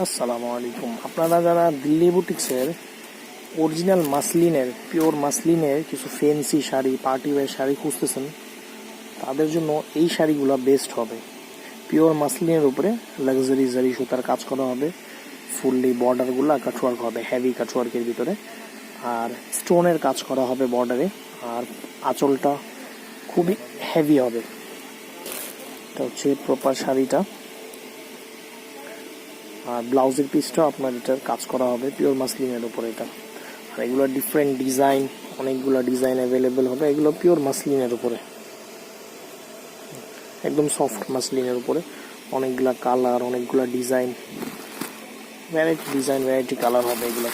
আসসালামু আলাইকুম। আপনারা যারা দিল্লি বুটিক্সের অরিজিনাল মাসলিনের পিওর মাসলিনের কিছু fancy sari party wear sari খুঁজতেছেন, তাদের জন্য এই শাড়িগুলো বেস্ট হবে। পিওর মাসলিনের উপরে লাক্সারি জারি সুতার কাজ করা হবে, ফুললি বর্ডারগুলো কাটওয়ার্ক হবে, হেভি কাটওয়ার্কের ভিতরে, আর স্টোনের কাজ করা হবে বর্ডারে, আর আঁচলটা খুবই হেভি হবে। এটা হচ্ছে প্রপার শাড়িটা। আর ব্লাউজের পিসটাও আপনার এটার কাজ করা হবে পিওর মাসলিনের উপরে। এটা আর এগুলো ডিফারেন্ট ডিজাইন, অনেকগুলো ডিজাইন অ্যাভেলেবেল হবে। এগুলো পিওর মাসলিনের উপরে, একদম সফট মাসলিনের উপরে, অনেকগুলা কালার, অনেকগুলা ডিজাইন, ভ্যারাইটি কালার হবে এগুলো।